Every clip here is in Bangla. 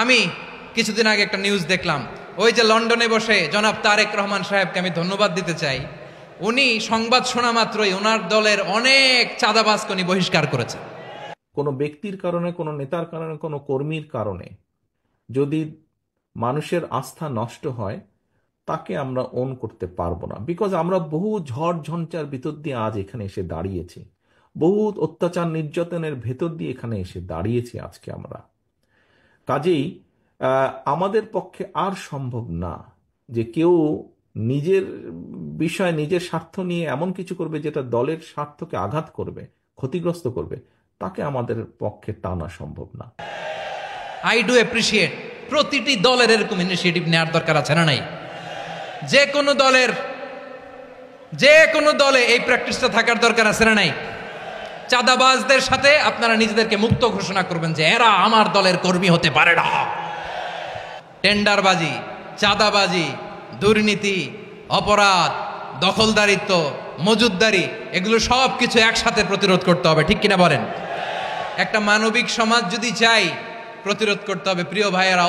আমি কিছুদিন আগে একটা নিউজ দেখলাম, ওই যে লন্ডনে বসে জনাব তারেক রহমান সাহেবকে আমি ধন্যবাদ দিতে চাই। উনি সংবাদ শোনা মাত্রই ওনার দলের অনেক চাঁদাবাজকে উনি বহিষ্কার করেছে। কোনো ব্যক্তির কারণে, কোনো নেতার কারণে, কোনো কর্মীর কারণে যদি মানুষের আস্থা নষ্ট হয়, তাকে আমরা ওন করতে পারবো না। বিকজ আমরা বহু ঝড় ঝঞ্ঝার ভিতর দিয়ে আজ এখানে এসে দাঁড়িয়েছি, বহু অত্যাচার নির্যাতনের ভেতর দিয়ে এখানে এসে দাঁড়িয়েছি আজকে আমরা। কাজেই আমাদের পক্ষে আর সম্ভব না যে কেউ নিজের বিষয়, নিজের স্বার্থ নিয়ে এমন কিছু করবে যেটা দলের স্বার্থকে আঘাত করবে, ক্ষতিগ্রস্ত করবে। তাকে আমাদের পক্ষে টানা সম্ভব না। আই ডু অ্যাপ্রিসিয়েট প্রতিটি দলের এরকম ইনিশিয়েটিভ নেওয়ার দরকার আছে না নাই? যে কোনো দলে এই প্র্যাকটিসটা থাকার দরকার আছে না নাই? চাঁদাবাজদের সাথে আপনারা নিজেদেরকে মুক্ত ঘোষণা করবেন যে এরা আমার দলের কর্মী হতে পারে না। টেন্ডারবাজি, চাঁদাবাজি, দুর্নীতি, অপরাধ, দখলদারিত্ব, মজুদদারি, এগুলো সব কিছু একসাথে প্রতিরোধ করতে হবে, ঠিক কিনা বলেন? একটা মানবিক সমাজ যদি চাই, প্রতিরোধ করতে হবে। প্রিয় ভাইয়েরা,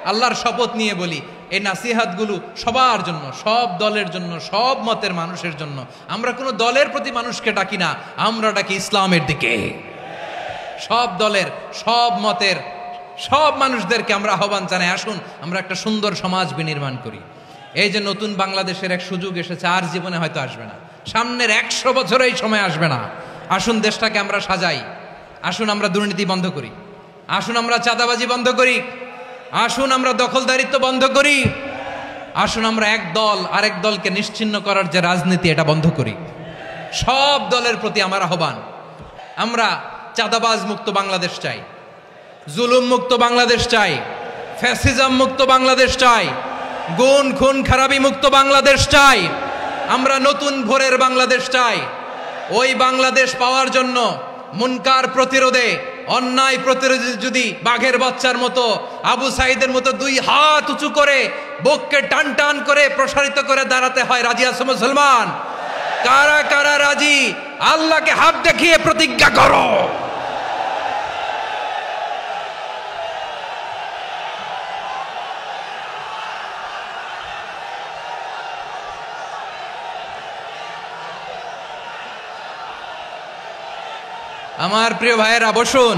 আল্লাহর শপথ নিয়ে বলি, এই নাসিহাতগুলো সবার জন্য, সব দলের জন্য, সব মতের মানুষের জন্য। আমরা কোনো দলের প্রতি মানুষকে ডাকি না, আমরা ডাকি ইসলামের দিকে। সব দলের, সব মতের, সব মানুষদেরকে আমরা আহ্বান জানাই, আসুন আমরা একটা সুন্দর সমাজ বিনির্মাণ করি। এই যে নতুন বাংলাদেশের এক সুযোগ এসেছে, আর জীবনে হয়তো আসবে না, সামনের 100 বছর এই সময় আসবে না। আসুন দেশটাকে আমরা সাজাই, আসুন আমরা দুর্নীতি বন্ধ করি, আসুন আমরা চাঁদাবাজি বন্ধ করি, আসুন আমরা দখলদারিত্ব বন্ধ করি, আসুন আমরা এক দল আরেক দলকে নিশ্চিহ্ন করার যে রাজনীতি, এটা বন্ধ করি। সব দলের প্রতি আমার আহ্বান, আমরা চাঁদাবাজ মুক্ত বাংলাদেশ চাই, জুলুম মুক্ত বাংলাদেশ চাই, ফ্যাসিজম মুক্ত বাংলাদেশ চাই, গুণ খুন খারাপি মুক্ত বাংলাদেশ চাই। আমরা নতুন ভোরের বাংলাদেশ চাই। ওই বাংলাদেশ পাওয়ার জন্য মুনকার প্রতিরোধে, অন্যায় প্রতিরোধে যদি বাঘের বাচ্চার মতো, আবু সাইদের মতো 2 হাত উঁচু করে, বুককে টান টান করে প্রসারিত করে দাঁড়াতে হয়, রাজি আছো মুসলমান? কারা কারা রাজি? আল্লাহকে হাত দেখিয়ে প্রতিজ্ঞা করো। আমার প্রিয় ভাইয়েরা, বসুন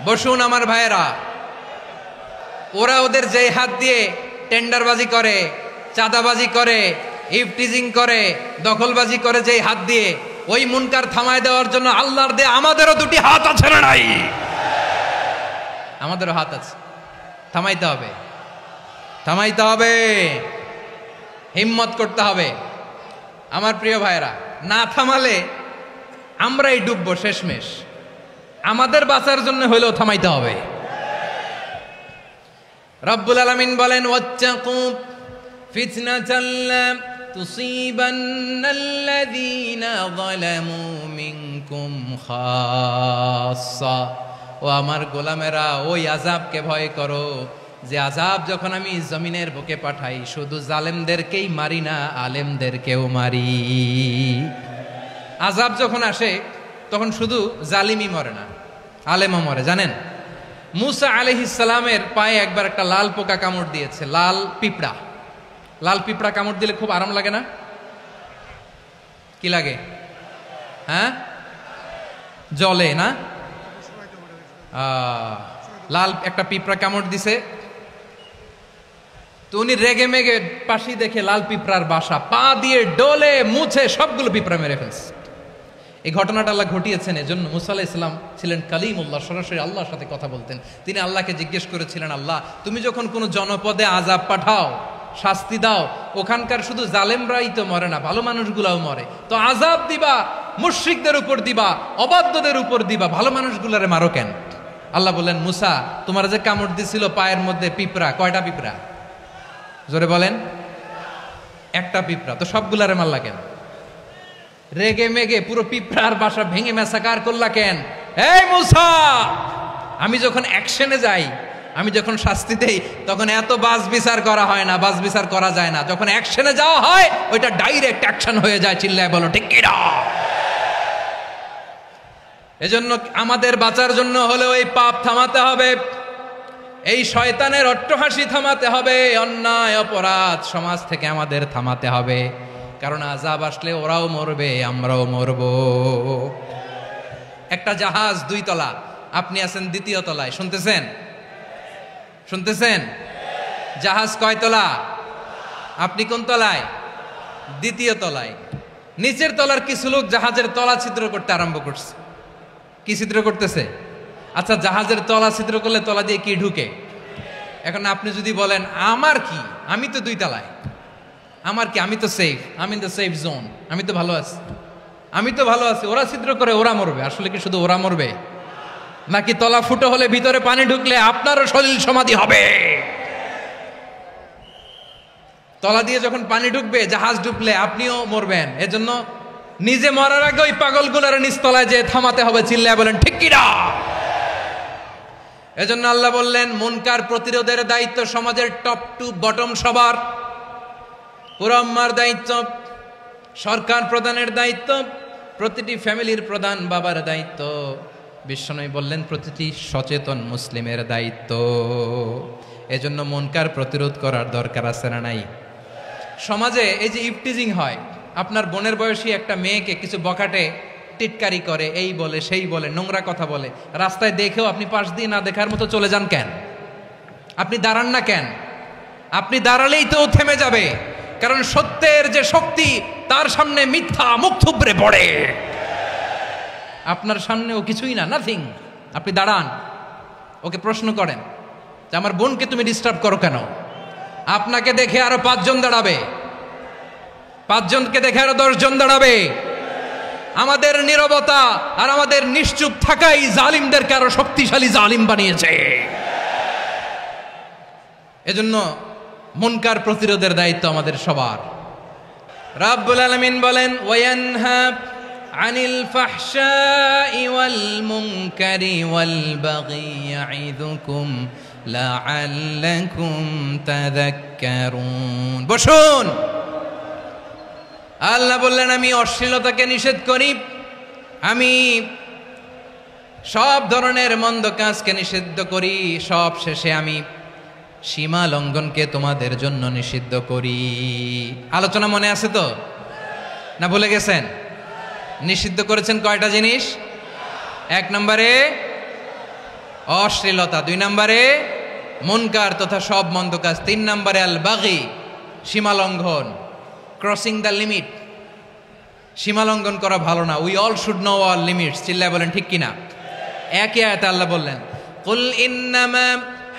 বসুন আমার ভাইয়েরা। ওরা ওদের যে হাত দিয়ে টেন্ডারবাজি করে, চাঁদাবাজি করে, ইফটিজিং করে, দখলবাজি করে, যে হাত দিয়ে, ওই মুনকার থামায় দেওয়ার জন্য আল্লাহর দে আমাদেরও 2টি হাত আছে না নাই? আমাদেরও হাত আছে, থামাইতে হবে, থামাইতে হবে, হিম্মত করতে হবে। আমার প্রিয় ভাইয়েরা, না থামালে আমরাই ডুববো শেষমেশ। আমাদের বাঁচার জন্য হইলেও থামাইতে হবে। রব্বুল আলামিন বলেন, ওয়াত্তাকু ফিতনাতাল লা তুসিবান্নাল্লাযীনা যালামু মিনকুম খাসসা। ও আমার গোলামেরা, ওই আযাবকে ভয় করো যে আযাব যখন আমি জমিনের বুকে পাঠাই, শুধু জালেমদেরকেই মারি না, আলেমদেরকেও মারি। আযাব যখন আসে তখন শুধু জালিমই মরে না, আলেমও মরে। জানেন, মুসা আলাইহিস সালামের পায়ে একবার একটা লাল পোকা কামড় দিয়েছে, লাল পিঁপড়া। লাল পিঁপড়া কামড় দিলে খুব আরাম লাগে না? কি লাগে? হ্যাঁ, জলে না? লাল একটা পিঁপড়া কামড় দিছে, তো উনি রেগে মেগে পাশি দেখে লাল পিঁপড়ার বাসা, পা দিয়ে ডলে মুছে সবগুলো পিঁপড়া মেরে ফেলছে। এই ঘটনাটা আল্লাহ ঘটিয়েছেন এজন্য। মুসা আলাইহিস সালাম ছিলেন কালিমুল্লাহ, সরাসরি আল্লাহর সাথে কথা বলতেন। তিনি আল্লাহকে জিজ্ঞেস করেছিলেন, আল্লাহ তুমি যখন কোনো জনপদে আযাব পাঠাও, শাস্তি দাও, ওখানকার শুধু জালেমরাই তো মরে না, ভালো মানুষগুলাও মরে, তো আযাব দিবা মুশরিকদের উপর দিবা, অবাধ্যদের উপর দিবা, ভালো মানুষগুলারে মারো কেন? আল্লাহ বললেন, মুসা তোমার যে কামড় দিছিল পায়ের মধ্যে পিঁপড়া, কয়টা পিঁপড়া? জোরে বলেন। একটা পিঁপড়া, তো সবগুলারে মারলা কেন? রেগে মেগে পুরো পিঁপড়ার বাসা ভেঙে মেসাকার করলা কেন? এই মুসা, আমি যখন অ্যাকশনে যাই, আমি যখন শাস্তি দেই, তখন এত বাস বিচার করা হয় না, বাস বিচার করা যায় না। যখন অ্যাকশনে যাওয়া হয়, ওইটা ডাইরেক্ট অ্যাকশন হয়ে যায়। চিল্লায় বলো ঠিক কি না? এজন্য আমাদের বাঁচার জন্য হলেও এই পাপ থামাতে হবে, এই শয়তানের অট্টহাসি থামাতে হবে, অন্যায় অপরাধ সমাজ থেকে আমাদের থামাতে হবে। কারণ আযাব আসলে ওরাও মরবে, আমরাও মরব। একটা জাহাজ 2 তলা, আপনি আছেন 2য় তলায়। শুনতেছেন? শুনতেছেন? জাহাজ কয় তলা? আপনি কোন তলায়? 2য় তলায়। নিচের তলার কিছু লোক জাহাজের তলা ছিদ্র করতে আরম্ভ করছে। কি ছিদ্র করতেছে? আচ্ছা, জাহাজের তলা ছিদ্র করলে তলা দিয়ে কি ঢুকে? এখন আপনি যদি বলেন আমার কি, আমি তো 2 তলায়, আমার কি, আমি তো সেফ, আমি ইন দ্য সেফ জোন, আমি তো ভালো আছি, আমি তো ভালো আছি, ওরা ছিদ্র করে ওরা মরবে। আসলে কি শুধু ওরা মরবে, নাকি তলা ফুটো হলে ভিতরে পানি ঢুকলে আপনারও সলিল সমাধি হবে? তলা দিয়ে যখন পানি ঢুকবে, জাহাজ ঢুকলে আপনিও মরবেন। এজন্য নিজে মরার আগে ওই পাগলগুলোর নিচতলায় যে থামাতে হবে। চিল্লায় বলেন ঠিক কি না? এজন্য আল্লাহ বললেন মুনকার প্রতিরোধের দায়িত্ব সমাজের টপ টু বটম সবার। পুরো আম্মার দায়িত্ব, সরকার প্রধানের দায়িত্ব, প্রতিটি ফ্যামিলির প্রধান বাবার দায়িত্ব, বিশ্বনবী বললেন প্রতিটি সচেতন মুসলিমের দায়িত্ব। এজন্য মুনকার প্রতিরোধ করার দরকার আছে না নাই? সমাজে এই যে ইফটিজিং হয়, আপনার বোনের বয়সী একটা মেয়েকে কিছু বকাটে টিটকারি করে, এই বলে সেই বলে, নোংরা কথা বলে, রাস্তায় দেখেও আপনি পাশ দিয়ে না দেখার মতো চলে যান কেন? আপনি দাঁড়ান না কেন? আপনি দাঁড়ালেই তো থেমে যাবে। কারণ সত্যের যে শক্তি, তার সামনে মিথ্যা মুখ থুবড়ে পড়ে। আপনার সামনে ও কিছুই না, নাথিং। আপনি দাঁড়ান, ওকে প্রশ্ন করেন যে আমার বোনকে তুমি ডিস্টার্ব করো কেন? আপনাকে দেখে আরো 5 জন দাঁড়াবে, 5 জনকে দেখে আরো 10 জন দাঁড়াবে। আমাদের নীরবতা আর আমাদের নিশ্চুপ থাকাই জালিমদেরকে আরো শক্তিশালী জালিম বানিয়েছে। এজন্য মুনকার প্রতিরোধের দায়িত্ব আমাদের সবার। রাব্বুল আলামিন বলেন ওয়ায়ানহা আনিল ফাহশাই ওয়াল মুনকারি ওয়াল বাগি ইয়াইযুকুম লাআল্লাকুম তাযাক্কারুন। বসুন। আল্লাহ বললেন আমি অশ্লীলতাকে নিষেধ করি, আমি সব ধরনের মন্দ কাজকে নিষিদ্ধ করি, সব শেষে আমি সীমা লঙ্ঘনকে তোমাদের জন্য নিষিদ্ধ করি। আলোচনা মনে আছে তো, না ভুলে গেছেন? নিষিদ্ধ করেছেন কয়টা জিনিস? 1 নম্বরে অশ্লীলতা, 2 নম্বরে মুনকার তথা সব মন্দ কাজ, 3 নম্বরে আল বাগি সীমা লঙ্ঘন, ক্রসিং দ্য লিমিট। সীমা লঙ্ঘন করা ভালো না। We all should know our limits. চিল্লায় বলেন ঠিক কিনা? একই আয়াতে আল্লাহ বললেন কুল ইন্নামা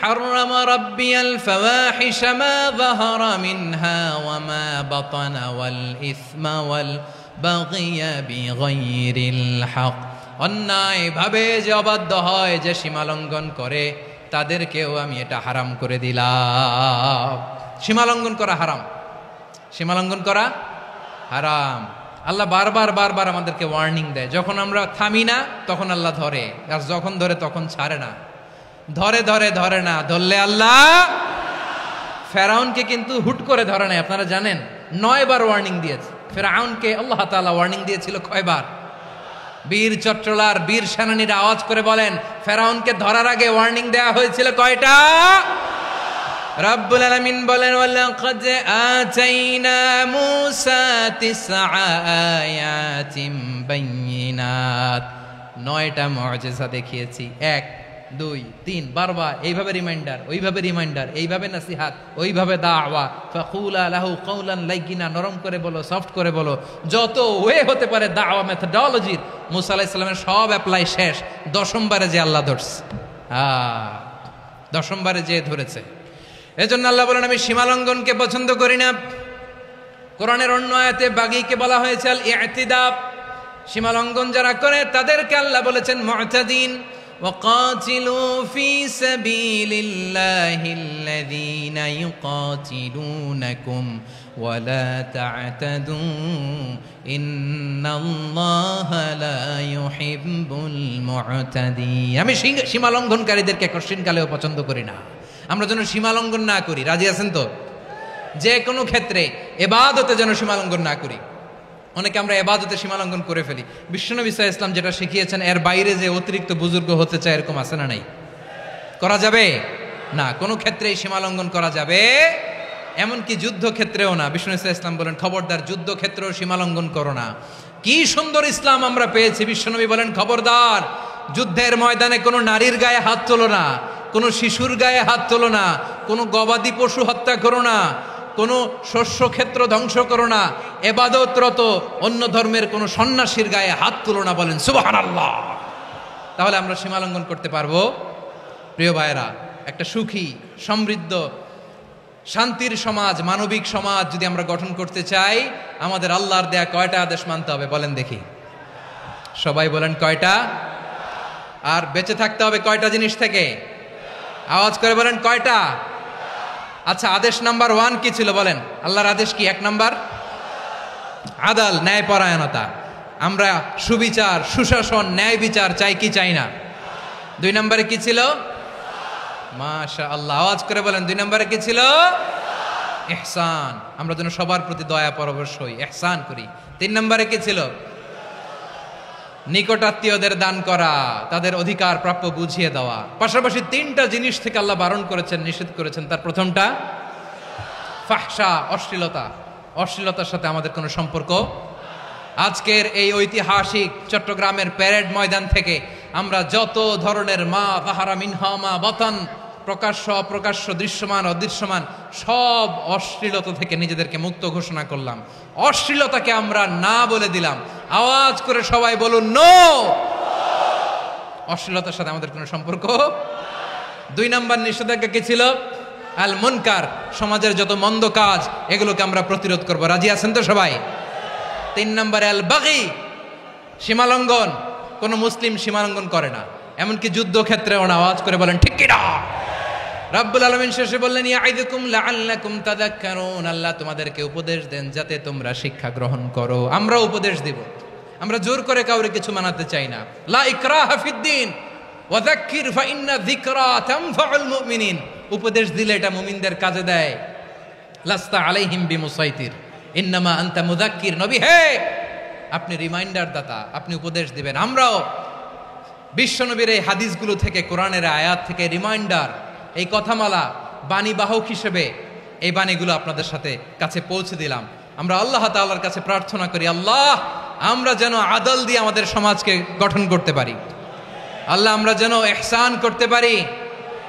حرم ربي الفواحش ما ظهر منها وما بطن والإثم والبغي بغير الحق। অন্যায় ভাবে যে অবাধ্য হয়, যে সীমা লঙ্ঘন করে, তাদেরকেও আমি এটা হারাম করে দিলাম। সীমা লঙ্ঘন করা হারাম, সীমা লঙ্ঘন করা হারাম। আল্লাহ বারবার বারবার আমাদেরকে ওয়ার্নিং দেয়। যখন আমরা থামি না তখন আল্লাহ ধরে, আর যখন ধরে তখন ছাড়ে না। ধরে ধরে ধরে না, ধরলে আল্লাহ। ফেরাউনকে কিন্তু হুট করে ধরে নাই, আপনারা জানেন 9 বার ওয়ার্নিং দিয়েছে। ফেরাউনকে আল্লাহ তাআলা ওয়ার্নিং দিয়েছিল কয়বার? বীর চট্টলার বীর সেনানীরা আওয়াজ করে বলেন ফেরাউনকে ধরার আগে ওয়ার্নিং দেওয়া হয়েছিল কয়টা? রব্বুল আলামিন বলেন ওয়ালাকাদ আতাইনা মূসা 9 আয়াতিন বাইয়িনাত, 9টা মুআজিজা দেখিয়েছি। 1 2 3 বারবার এইভাবে রিমাইন্ডার, ওইভাবে রিমাইন্ডার, এইভাবে নসিহাত, ওইভাবে দাওয়া। ফাকুলা লাহু কাওলান লাইয়িনা, নরম করে বলো, সফট করে বলো, যত ওয়ে হতে পারে দাওয়া মেথডোলজির। মুসা আলাইহিস সালামের সব অ্যাপ্লাই শেষ, 10ম বারে যে আল্লাহ ধরছে। 10ম বারে যে ধরেছে। এজন্য আল্লাহ বলেন আমি সীমালঙ্ঘনকে পছন্দ করি না। কোরআনের অন্য আয়াতে বাগীকে বলা হয়েছে আল ইতিদা, সীমালঙ্ঘন যারা করে তাদেরকে আল্লাহ বলেছেন মুতাদিন। وقاتلوا في سبيل الله الذين يقاتلونكم ولا تعتدوا إن الله لا يحب المعتدين। আমি সীমা লঙ্ঘনকারীদেরকে কোশ্চিনকালেও পছন্দ করি না। আমরা যেন সীমা লঙ্ঘন না করি। রাজি আছেন তো? যে কোনো ক্ষেত্রে ইবাদতে যেন সীমা লঙ্ঘন না করি। অনেকে আমরা ইবাদতে সীমালঙ্ঘন করে ফেলি। বিশ্বনবী সাল্লাল্লাহু আলাইহি ওয়াসাল্লাম যেটা শিখিয়েছেন এর বাইরে যে অতিরিক্ত বুজুর্গ হতে চায় এরকম আছে না নাই? করা যাবে না, কোনো ক্ষেত্রেই সীমালঙ্ঘন করা যাবে, এমনকি যুদ্ধক্ষেত্রেও না। বিষ্ণু ইসলাম বলেন খবরদার যুদ্ধক্ষেত্রেও সীমালঙ্ঘন করো না। কি সুন্দর ইসলাম আমরা পেয়েছি। বিশ্বনবী বলেন খবরদার যুদ্ধের ময়দানে কোনো নারীর গায়ে হাত তোলো না, কোনো শিশুর গায়ে হাত তোলো না, কোনো গবাদি পশু হত্যা করো না, কোনো শস্য ক্ষেত্র ধ্বংস করো না, এবাদতরত অন্য ধর্মের কোনো সন্ন্যাসীর গায়ে হাত তোলো না। বলেন সুবহানাল্লাহ। তাহলে আমরা সীমালঙ্ঘন করতে পারবো? প্রিয় ভাইরা, একটা সুখী সমৃদ্ধ শান্তির সমাজ, মানবিক সমাজ যদি আমরা গঠন করতে চাই, আমাদের আল্লাহর দেয়া কয়টা আদেশ মানতে হবে বলেন দেখি? সবাই বলেন কয়টা? আর বেঁচে থাকতে হবে কয়টা জিনিস থেকে? আওয়াজ করে বলেন কয়টা? আচ্ছা, আদেশ নাম্বার 1 কি ছিল বলেন? আল্লাহর আদেশ কি? 1 নাম্বার আদাল, ন্যায়পরায়ণতা। আমরা সুবিচার, সুশাসন, ন্যায় বিচার চাই কি চাই না? 2 নম্বরে কি ছিল? মাশাআল্লাহ, আওয়াজ করে বলেন 2 নম্বরে কি ছিল? ইহসান, আমরা যেন সবার প্রতি দয়া পরবশ হই, ইহসান করি। 3 নম্বরে কি ছিল? নিকটাত্মীয়দের দান করা, তাদের অধিকার প্রাপ্য বুঝিয়ে দেওয়া। পাশাপাশি 3টা জিনিস থেকে আল্লাহ বারণ করেছেন, নিষেধ করেছেন। তার প্রথমটা ফাহশা, অশ্লীলতা। অশ্লীলতার সাথে আমাদের কোনো সম্পর্ক। আজকের এই ঐতিহাসিক চট্টগ্রামের প্যারেড ময়দান থেকে আমরা যত ধরনের মা তাহারা মিনহা মা বাতান, প্রকাশ্য অপ্রকাশ্য, দৃশ্যমান অদৃশ্যমান, সব অশ্লীলতা থেকে নিজেদেরকে মুক্ত ঘোষণা করলাম। অশ্লীলতাকে আমরা না বলে দিলাম। আওয়াজ করে সবাই বলুন নো। অশ্লীলতার সাথে আমাদের কোনো সম্পর্ক। 2 নম্বর নিষেধাজ্ঞা কি ছিল? আল মুনকার, সমাজের যত মন্দ কাজ এগুলোকে আমরা প্রতিরোধ করব। রাজি আছেন তো সবাই? 3 নম্বরে আল বাগি, সীমালঙ্ঘন। কোন মুসলিম সীমালঙ্ঘন করে না, এমনকি যুদ্ধক্ষেত্রেও না। আওয়াজ করে বলেন ঠিক কিনা? রাব্বুল আলামিন শেষে বললেন ইয়াইদুকুম লাআল্লাকুম তাযাক্কারুন, আল্লাহ তোমাদেরকে উপদেশ দেন যাতে তোমরা শিক্ষা গ্রহণ করো। আমরা উপদেশ দিব, আমরা জোর করে কাউরে কিছু মানাতে চাই না। লা ইকরাহা ফিদ্দিন ওয়া যাক্কির ফাইন্না যিকরা তানফাউল মুমিনিন। উপদেশ দিলে এটা মুমিনদের কাজে দেয়। লাস্তা আলাইহিম বিমুসাইতির ইন্নামা আনতা মুযাক্কির। নবী হে, আপনি রিমাইন্ডার দাতা, আপনি উপদেশ দিবেন। আমরাও বিশ্বনবীর এই হাদিসগুলো থেকে, কোরআনের আয়াত থেকে রিমাইন্ডার, এই কথামালা, বাণী বাহক হিসেবে এই বাণীগুলো আপনাদের সাথে কাছে পৌঁছে দিলাম। আমরা আল্লাহ তাআলার কাছে প্রার্থনা করি, আল্লাহ আমরা যেন আদল দিয়ে আমাদের সমাজকে গঠন করতে পারি। আল্লাহ আমরা যেন ইহসান করতে পারি,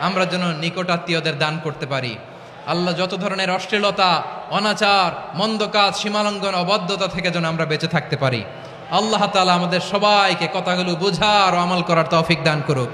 আমরা যেন নিকটাত্মীয়দের দান করতে পারি। আল্লাহ যত ধরনের অশ্লীলতা, অনাচার, মন্দ কাজ, সীমালঙ্ঘন, অবাধ্যতা থেকে যেন আমরা বেঁচে থাকতে পারি। আল্লাহ তাআলা আমাদের সবাইকে কথাগুলো বোঝার ও আমল করার তৌফিক দান করুক।